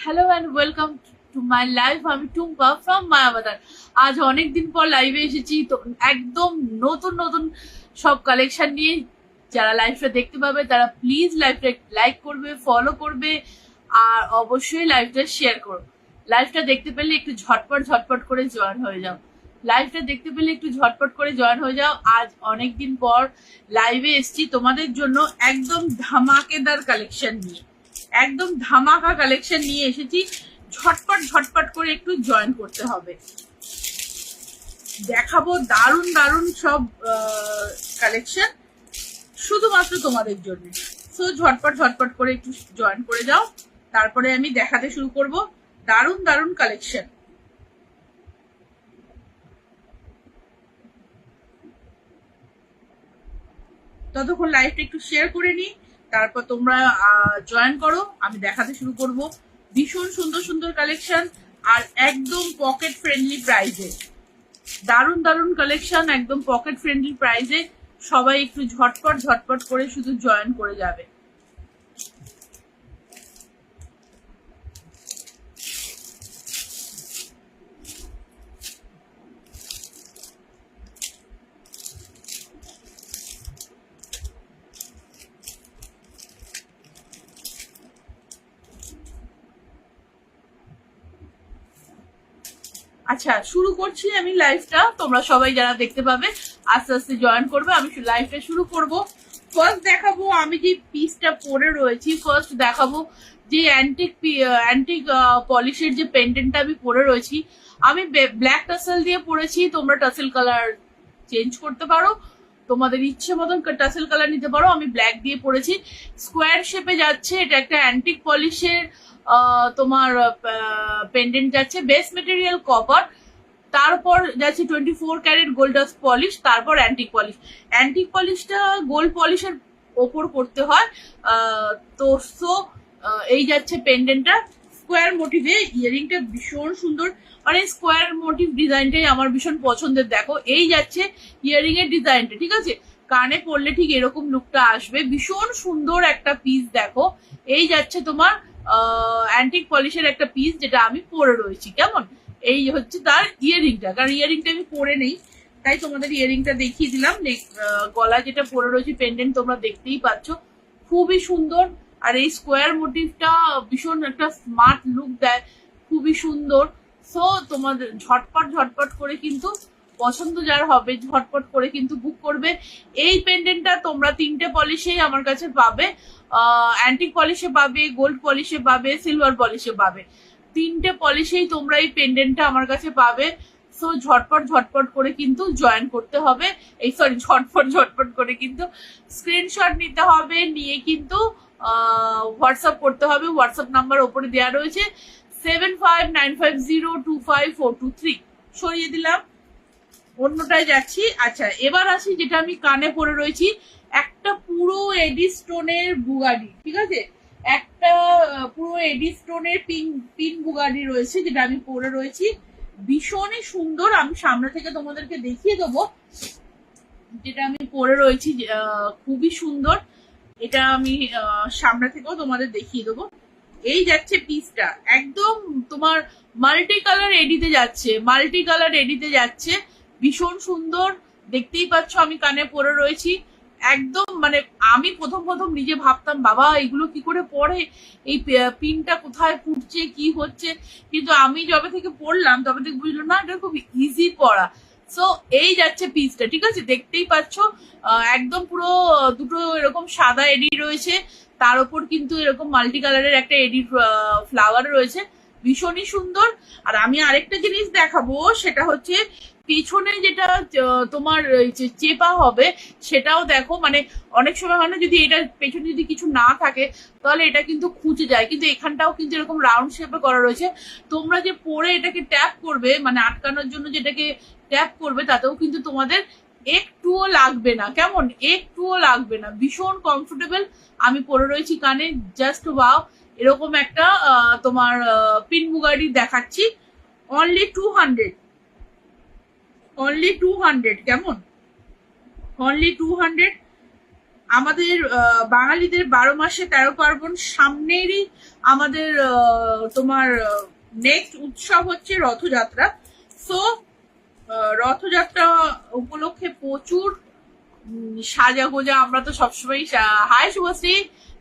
Hello and welcome to my live. আমি Tumpa from Mayabazar. আজ অনেক দিন পর লাইভে এসেছি, তো একদম নতুন নতুন সব কালেকশন নিয়ে। যারা লাইভটা দেখতে পাবে তারা প্লিজ লাইভটা লাইক করবে, ফলো করবে, আর অবশ্যই লাইভটা শেয়ার করো। লাইভটা দেখতে পেলে একটু ঝটপট ঝটপট করে জয়েন হয়ে যাও। লাইভটা দেখতে পেলে একটু ঝটপট করে জয়েন হয়ে যাও। আজ অনেক দিন পর লাইভে এসেছি তোমাদের জন্য একদম ধামাকেদার কালেকশন নিয়ে, একদম ধামাকা কালেকশন নিয়ে এসেছি। ঝটপট ঝটপট করে একটু জয়েন করতে হবে। দেখাবো দারুণ দারুণ সব কালেকশন শুধুমাত্র তোমাদের জন্য। সো ঝটপট ঝটপট করে একটু জয়েন করে যাও, তারপরে আমি দেখাতে শুরু করব দারুণ দারুণ কালেকশন। ততক্ষণ লাইভটা একটু শেয়ার করে নিই, তারপর তোমরা জয়েন করো, আমি দেখাতে শুরু করব ভীষণ সুন্দর সুন্দর কালেকশন আর একদম পকেট ফ্রেন্ডলি প্রাইসে। দারুণ দারুণ কালেকশন একদম পকেট ফ্রেন্ডলি প্রাইসে। সবাই একটু ঝটপট ঝটপট করে শুধু জয়েন করে যাবে। আচ্ছা, শুরু করছি আমি লাইভটা। তোমরা সবাই যারা দেখতে পাবে আস্তে আস্তে জয়েন করবে। আমি লাইভটা শুরু করব। ফার্স্ট দেখাবো আমি যে পিসটা পরে রয়েছি। ফার্স্ট দেখাবো যে অ্যান্টিক পলিশের যে পেন্ডেন্টটা আমি পরে রয়েছি। আমি ব্ল্যাক টাসেল দিয়ে পরেছি, তোমরা টাসেল কালার চেঞ্জ করতে পারো, তোমাদের ইচ্ছে মতন টাসেল কালার নিতে পারো। আমি ব্ল্যাক দিয়ে পরেছি, স্কোয়ার শেপে যাচ্ছে। এটা একটা অ্যান্টিক পলিশের তোমার পেন্ডেন্ট যাচ্ছে, বেস মেটেরিয়াল কপার, তারপর যাচ্ছে 24 ক্যারেট গোল্ড ডাস্ট পলিশ, তারপর অ্যান্টিক পলিশ। অ্যান্টিক পলিশটা গোল্ড পলিশের ওপর করতে হয়। তো সো এই যাচ্ছে পেন্ডেন্টটা স্কোয়ার মোটিভে। ইয়ারিংটা ভীষণ সুন্দর, মানে স্কোয়ার মোটিভ ডিজাইনটাই আমার ভীষণ পছন্দের। দেখো এই যাচ্ছে ইয়ারিং এর ডিজাইনটা, ঠিক আছে? কানে পরলে ঠিক এরকম লুকটা আসবে, ভীষণ সুন্দর একটা পিস। দেখো এই যাচ্ছে তোমার অ্যান্টিক পলিশের একটা পিস, যেটা আমি পরে রয়েছি। কেমন এই হচ্ছে তার ইয়ারিংটা, কারণ ইয়ারিংটা আমি পরে নেই, তাই তোমাদের ইয়ারিংটা দেখিয়ে দিলাম। গলা যেটা পরে রয়েছে পেন্ডেন্ট তোমরা দেখতেই পাচ্ছ, খুবই সুন্দর। আর এই স্কোয়ার মোটিভটা ভীষণ একটা স্মার্ট লুক দেয়, খুবই সুন্দর। সো তোমাদের ঝটপট ঝটপট করে কিন্তু পছন্দ যার হবে ঝটপট করে কিন্তু বুক করবে। এই পেন্ডেন্টটা তোমরা 3টে পলিশেই আমার কাছে পাবে। অ্যান্টিক পলিশে পাবে, গোল্ড পলিশে পাবে, সিলভার পলিশে পাবে। 3টে পলিশেই তোমরা এই পেন্ডেন্টটা আমার কাছে পাবে। সো ঝটপট ঝটপট করে কিন্তু জয়েন করতে হবে। এই সরি, ঝটপট ঝটপট করে কিন্তু স্ক্রিনশট নিতে হবে, নিয়ে কিন্তু হোয়াটসঅ্যাপ করতে হবে। হোয়াটসঅ্যাপ নাম্বার ওপরে দেওয়া রয়েছে 7595025423। সরিয়ে দিলাম, অন্যটায় যাচ্ছি। আচ্ছা, এবার আসি যেটা আমি কানে পরে রয়েছি, একটা পুরো এডি স্টোনের বুগাডি, ঠিক আছে? একটা পুরো এডি স্টোনের পিন বুগাডি রয়েছে, যেটা আমি পরে রয়েছি। ভীষণই সুন্দর। আমি সামনে থেকে তোমাদেরকে দেখিয়ে দেবো যেটা আমি পরে রয়েছি, খুবই সুন্দর। এটা আমি সামনে থেকেও তোমাদের দেখিয়ে দেবো। এই যাচ্ছে পিসটা, একদম তোমার মাল্টি কালার এডিতে যাচ্ছে, মাল্টি কালার এডিতে যাচ্ছে, ভীষণ সুন্দর। দেখতেই পাচ্ছ আমি কানে পরে রয়েছি। একদম মানে আমি প্রথম প্রথম নিজে ভাবতাম বাবা এগুলো কি করে পরে, এই পিনটা কোথায় ফুটছে কি হচ্ছে, কিন্তু আমি যবে থেকে পড়লাম তবে থেকে বুঝলো না এটা খুব ইজি পড়া। সো এই যাচ্ছে পিসটা, ঠিক আছে? দেখতেই পাচ্ছ একদম পুরো দুটো এরকম সাদা এডি রয়েছে, তার উপর কিন্তু এরকম মাল্টি কালারের একটা এডি ফ্লাওয়ার রয়েছে, ভীষণই সুন্দর। আর আমি আরেকটা জিনিস দেখাবো, সেটা হচ্ছে পেছনে যেটা তোমার চেপা হবে সেটাও দেখো। মানে অনেক সময় হয় না, যদি এটা পেছনে যদি কিছু না থাকে তাহলে এটা কিন্তু খুঁজে যায়, কিন্তু এখানটাও কিন্তু এরকম রাউন্ড শেপে করা রয়েছে। তোমরা যে পরে এটাকে ট্যাপ করবে, মানে আটকানোর জন্য যেটাকে ট্যাপ করবে, তাতেও কিন্তু তোমাদের একটুও লাগবে না। কেমন, একটুও লাগবে না, ভীষণ কমফোর্টেবল। আমি পরে রয়েছি কানে, জাস্ট ওয়াও। এরকম একটা তোমার পিন বুগাডি দেখাচ্ছি, অনলি 200, অনলি 200। কেমন, অনলি 200। আমাদের বাঙালিদের 12 মাসে 13 পার্বণ, সামনেরই আমাদের তোমার নেক্সট উৎসব হচ্ছে রথযাত্রা। সো রথযাত্রা উপলক্ষে প্রচুর সাজা গোজা, আমরা তো সবসময় hi Shubhashree,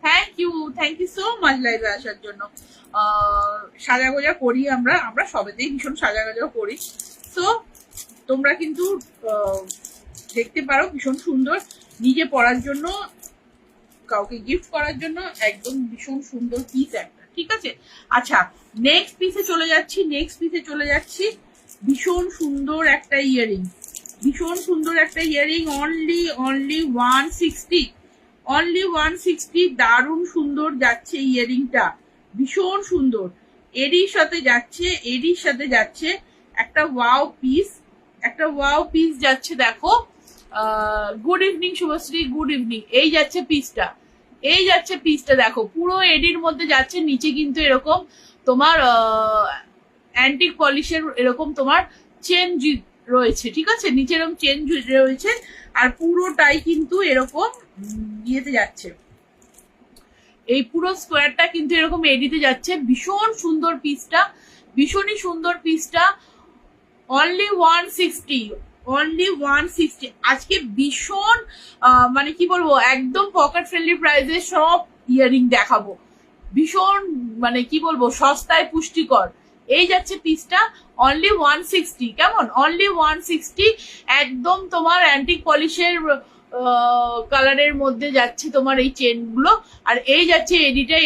thank you so much লাইভে আসার জন্য। সাজা গোজা করি আমরা, আমরা সবেতেই ভীষণ সাজা গোজা করি। সো তোমরা কিন্তু দেখতে পারো, ভীষণ সুন্দর, নিজে পড়ার জন্য, কাউকে গিফট করার জন্য একদম ভীষণ সুন্দর পিস একটা, ঠিক আছে। আচ্ছা, নেক্সট পিসে চলে যাচ্ছি। ভীষণ সুন্দর একটা ইয়ারিং, অনলি 160, অনলি 160। দারুণ সুন্দর যাচ্ছে ইয়ারিংটা, ভীষণ সুন্দর। এডির সাথে যাচ্ছে একটা ওয়াও পিস যাচ্ছে, দেখো। Good evening Subhashree, good evening. এই যাচ্ছে পিসটা, দেখো পুরো এডির মধ্যে যাচ্ছে। নিচে কিন্তু এরকম তোমার অ্যান্টিক পলিশের এরকম তোমার চেন রয়েছে, ঠিক আছে, নিচে এরকম চেন রয়েছে, আর পুরোটাই কিন্তু এরকম ইয়েতে যাচ্ছে। এই পুরো স্কোয়ারটা কিন্তু এরকম এডিতে যাচ্ছে। ভীষণই সুন্দর পিসটা। অনলি 160। আজকে ভীষণ মানে কি বলবো, একদম পকেট ফ্রেন্ডলি প্রাইসে সব ইয়ারিং দেখাবো, ভীষণ মানে কি বলবো, সস্তায় পুষ্টিকর। এই যাচ্ছে পিসটা, অনলি 160। কেমন? অনলি 160। একদম তোমার অ্যান্টিক পলিশের কালারের মধ্যে যাচ্ছে তোমার এই চেন গুলো। আর এই যাচ্ছে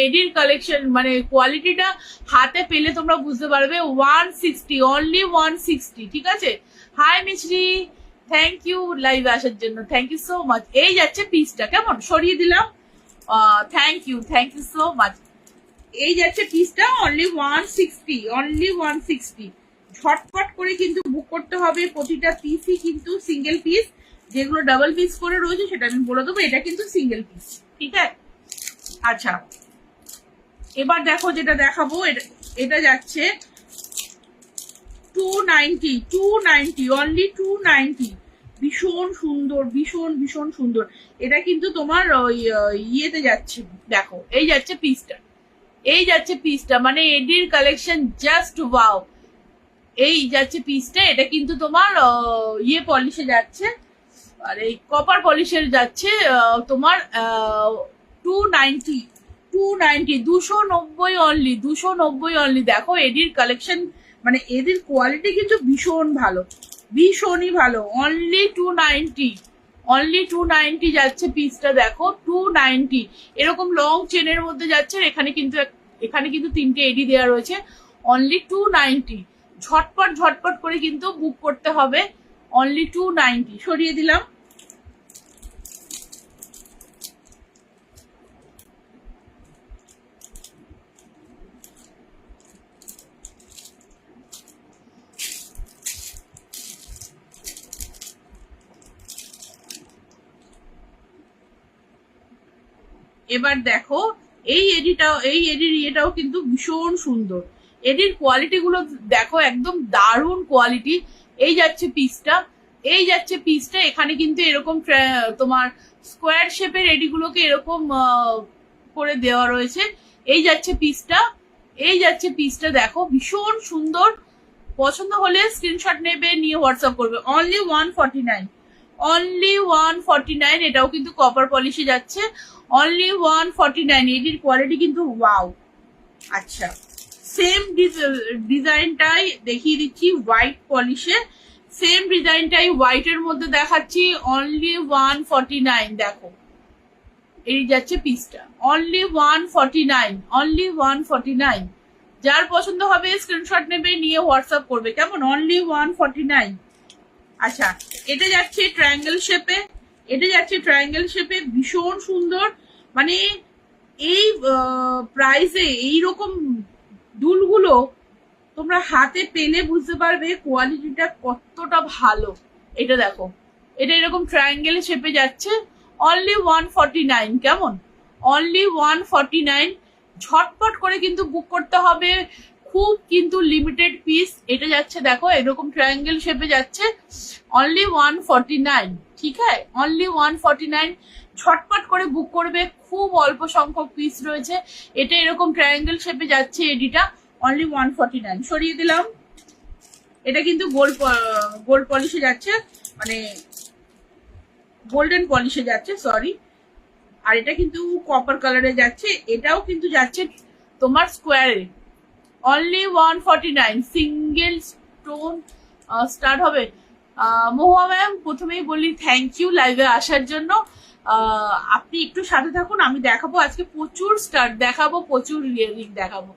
এডির কালেকশন, মানে কোয়ালিটিটা হাতে পেলে তোমরা বুঝতে পারবে। 160, অনলি 160, ঠিক আছে। হাই মিছরি, থ্যাংক ইউ লাইভে আসার জন্য, থ্যাংক ইউ সো মাচ। এই যাচ্ছে পিসটা, কেমন, সরিয়ে দিলাম। Thank you so much. এই যাচ্ছে পিসটা, অনলি 160। ঝটপট করে কিন্তু বুক করতে হবে। প্রতিটা পিসই কিন্তু সিঙ্গেল পিস, যেগুলো ডাবল পিস করে রয়েছে সেটা আমি বলে দেবো, এটা কিন্তু সিঙ্গেল পিস, ঠিক আছে। আচ্ছা, এবার দেখো যেটা দেখাবো, এটা যাচ্ছে 290, অনলি 290। ভীষণ সুন্দর। এটা কিন্তু তোমার ইয়েতে যাচ্ছে, দেখো। এই যাচ্ছে পিসটা, মানে এডির কালেকশন জাস্ট ওয়াও। এই যাচ্ছে পিসটা, এটা কিন্তু তোমার ইয়ে পলিশে যাচ্ছে, আর এই কপার পলিশের যাচ্ছে তোমার 290, 290 অনলি 290 অনলি। দেখো এডির কালেকশন, মানে এদের কোয়ালিটি কিন্তু ভীষণই ভালো। অনলি 290 যাচ্ছে পিসটা, দেখো 290। এরকম লং চেনের মধ্যে যাচ্ছে। এখানে কিন্তু 3টে এডি দেওয়া রয়েছে। অনলি 290। ঝটপট করে কিন্তু বুক করতে হবে। অনলি 290। সরিয়ে দিলাম। এবার দেখো এই এডির ইয়েটাও কিন্তু ভীষণ সুন্দর। এডির কোয়ালিটি গুলো দেখো, একদম দারুণ কোয়ালিটি। এই যাচ্ছে পিসটা, এখানে কিন্তু এরকম তোমার স্কোয়ার শেপের এডিগুলোকে এরকম করে দেওয়া রয়েছে। এই যাচ্ছে পিসটা, দেখো ভীষণ সুন্দর। পছন্দ হলে স্ক্রিনশট নেবে, নিয়ে হোয়াটসঅ্যাপ করবে। অনলি 149, এটাও কিন্তু কপার পলিশে যাচ্ছে। অনলি 149। এটির কোয়ালিটি কিন্তু ওয়াও। আচ্ছা, সেম ডিজাইনটাই দেখিয়ে দিচ্ছি হোয়াইট পলিশে, সেম ডিজাইনটাই হোয়াইটের মধ্যে দেখাচ্ছি। অনলি 149। দেখো এই যাচ্ছে পিসটা, অনলি 149। যার পছন্দ হবে স্ক্রিনশট নেবে, নিয়ে হোয়াটসঅ্যাপ করবে, কেমন। অনলি 149। আচ্ছা, এটা যাচ্ছে ট্রায়াঙ্গেল শেপে, ভীষণ সুন্দর। মানে এই প্রাইসে এইরকম দুলগুলো তোমরা হাতে পেলে বুঝতে পারবে কোয়ালিটিটা কতটা ভালো। এটা দেখো, এটা এরকম ট্রায়াঙ্গেল শেপে যাচ্ছে। অনলি 149। কেমন? অনলি 149। ঝটপট করে কিন্তু বুক করতে হবে, খুব কিন্তু লিমিটেড পিস। এটা যাচ্ছে, দেখো এরকম ট্রায়াঙ্গেল শেপে যাচ্ছে। অনলি 149, ঠিক আছে। অনলি 149। ঝটপট করে বুক করবে, খুব অল্প সংখ্যক পিস রয়েছে। এটা এরকম ট্রায়াঙ্গেল শেপে যাচ্ছে এডিটা, অনলি 149। সরিয়ে দিলাম। এটা কিন্তু গোল্ড পলিশে যাচ্ছে, মানে গোল্ডেন পলিশে যাচ্ছে, সরি। আর এটা কিন্তু কপার কালারে যাচ্ছে, এটাও কিন্তু যাচ্ছে তোমার স্কোয়ারে, অনলি 149। সিঙ্গেল স্টোন স্টার্ট হবে। মহুয়া ম্যাম, প্রথমেই বলি থ্যাংক ইউ লাইভে আসার জন্য। আপনি একটু সাথে থাকুন, আমি দেখাবো আজকে প্রচুর স্টার্ট দেখাবো, প্রচুর রিং দেখাবো।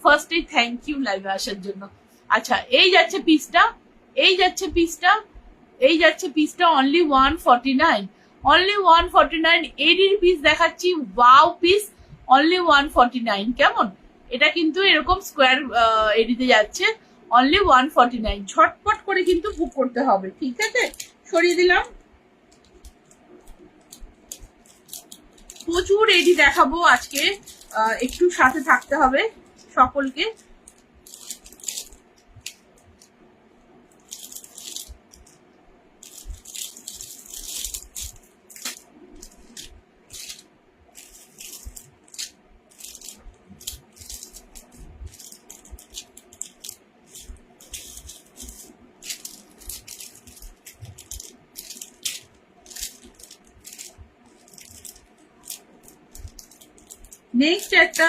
ফার্স্টেই থ্যাংক ইউ লাইভে আসার জন্য। আচ্ছা, এই যাচ্ছে পিসটা, এই যাচ্ছে পিসটা, এই যাচ্ছে পিসটা, অনলি 149, অনলি 149। এডির পিস দেখাচ্ছি, ওয়াও পিস, অনলি 149। কেমন? এটা কিন্তু এরকম স্কোয়ার এডিতে যাচ্ছে, অনলি 149। ঝটপট করে কিন্তু বুক করতে হবে, ঠিক আছে? সরিয়ে দিলাম। প্রচুর এডি দেখাবো আজকে, একটু সাথে থাকতে হবে সকলকে। নেক্সট একটা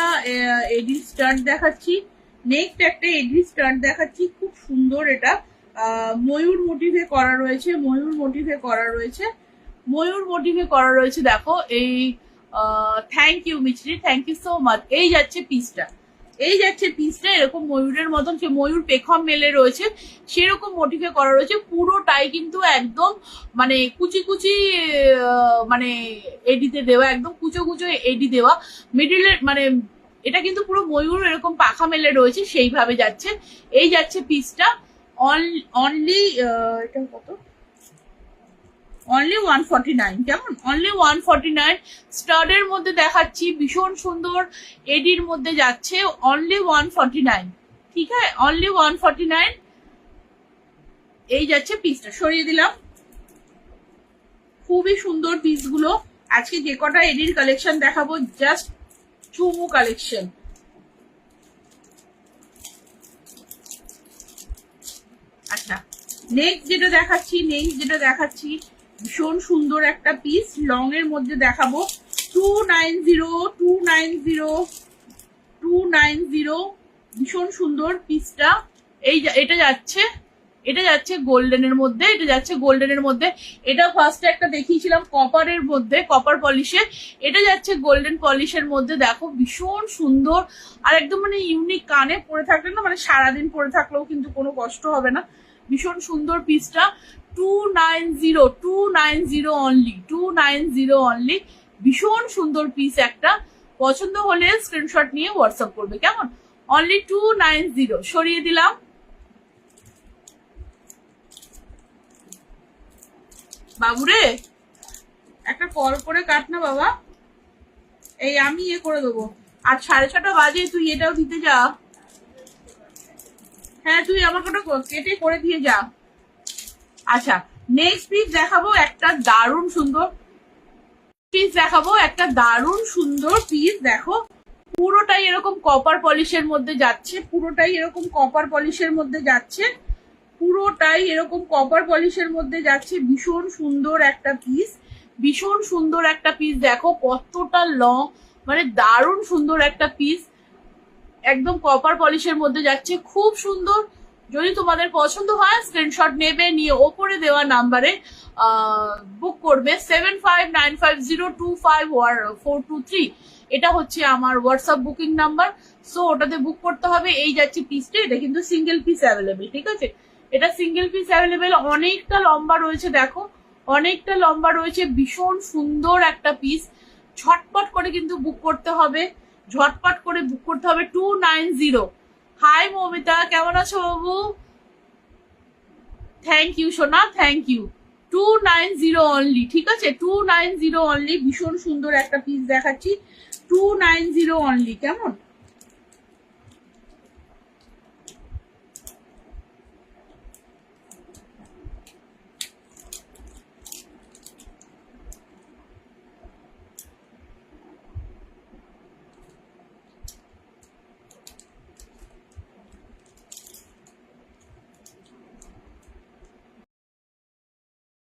এডি স্টার্ট দেখাচ্ছি, নেক্সট একটা এডি স্টার্ট দেখাচ্ছি, খুব সুন্দর। এটা ময়ূর মোটিভে করা রয়েছে, ময়ূর মোটিভে করা রয়েছে, ময়ূর মোটিভে করা রয়েছে। দেখো এই, থ্যাংক ইউ মিছরি, থ্যাংক ইউ সো মাচ। এই যাচ্ছে পিসটা, এই যাচ্ছে পিসটা, এরকম ময়ূরের মতন, সে ময়ূর পেখম মেলে রয়েছে, সেরকম মোটিভে করা রয়েছে। পুরোটাই কিন্তু একদম মানে কুচি কুচি, মানে এডিতে দেওয়া, একদম কুচো কুচো এডি দেওয়া, মিডিলের মানে এটা কিন্তু পুরো ময়ূর এরকম পাখা মেলে রয়েছে, সেইভাবে যাচ্ছে। এই যাচ্ছে পিসটা, অনলি এটা কত, অনলি 149। কেমন? অনলি 149। স্টাডের মধ্যে দেখাচ্ছি, ভীষণ সুন্দর এডির মধ্যে যাচ্ছে, অনলি 149। ঠিক আছে, অনলি 149। এই যাচ্ছে পিসটা, সরিয়ে দিলাম। খুবই সুন্দর পিসগুলো। আজকে যে কটা এডির কালেকশন দেখাবো, জাস্ট চুমু কালেকশন। আচ্ছা, নেক্সট যেটা দেখাচ্ছি, নেক্সট যেটা দেখাচ্ছি, ভীষণ সুন্দর একটা পিস, লং এর মধ্যে দেখাবো, 290, ভীষণ সুন্দর পিসটা। এটা যাচ্ছে, এটা যাচ্ছে গোল্ডেনের মধ্যে, এটা যাচ্ছে গোল্ডেনের মধ্যে। এটা ফার্স্টে একটা দেখিয়েছিলাম কপারের মধ্যে, কপার পলিশে, এটা যাচ্ছে গোল্ডেন পলিশের মধ্যে। দেখো ভীষণ সুন্দর, আর একদম মানে ইউনিক, কানে পরে থাকলে না মানে সারাদিন পরে থাকলেও কিন্তু কোনো কষ্ট হবে না। ভীষণ সুন্দর পিসটা, 290 অনলি, 290 অনলি। ভীষণ সুন্দর পিস একটা, পছন্দ হলে স্ক্রিনশট নিয়ে হোয়াটসঅ্যাপ করবে। কেমন? অনলি 290। সরিয়ে দিলাম। বাবুরে একটা কল করে কাট না বাবা, এই আমি ইয়ে করে দেবো। আর 6:30 বাজে, তুই এটাও দিতে যা। হ্যাঁ, তুই আমাকে ওটা কেটে করে দিয়ে যা। আচ্ছা, নেক্সট পিস দেখাবো একটা দারুণ সুন্দর পিস, দেখাবো একটা দারুণ সুন্দর পিস। দেখো পুরোটাই এরকম কপার পলিশের মধ্যে যাচ্ছে, পুরোটাই এরকম কপার পলিশের মধ্যে যাচ্ছে, পুরোটাই এরকম কপার পলিশের মধ্যে যাচ্ছে। ভীষণ সুন্দর একটা পিস, ভীষণ সুন্দর একটা পিস। দেখো কতটা লং, মানে দারুণ সুন্দর একটা পিস, একদম কপার পলিশের মধ্যে যাচ্ছে, খুব সুন্দর। যদি তোমাদের পছন্দ হয় স্ক্রিনশট নেবে, নিয়ে ওপরে দেওয়া নাম্বারে বুক করবে, 7595025423। এটা হচ্ছে আমার হোয়াটসঅ্যাপ বুকিং নাম্বার, সো ওটাতে বুক করতে হবে। এই যাচ্ছে পিসটা, এটা কিন্তু সিঙ্গেল পিস অ্যাভেলেবেল, ঠিক আছে? এটা সিঙ্গেল পিস অ্যাভেলেবেল, অনেকটা লম্বা রয়েছে, দেখো অনেকটা লম্বা রয়েছে, ভীষণ সুন্দর একটা পিস। ঝটপট করে কিন্তু বুক করতে হবে, ঝটপট করে বুক করতে হবে। 290। হাই মমিতা, কেমন আছো বাবু? থ্যাংক ইউ সোনা, থ্যাংক ইউ। 290 অনলি, ঠিক আছে? 290 অনলি। ভীষণ সুন্দর একটা পিস দেখাচ্ছি, 290 অনলি। কেমন?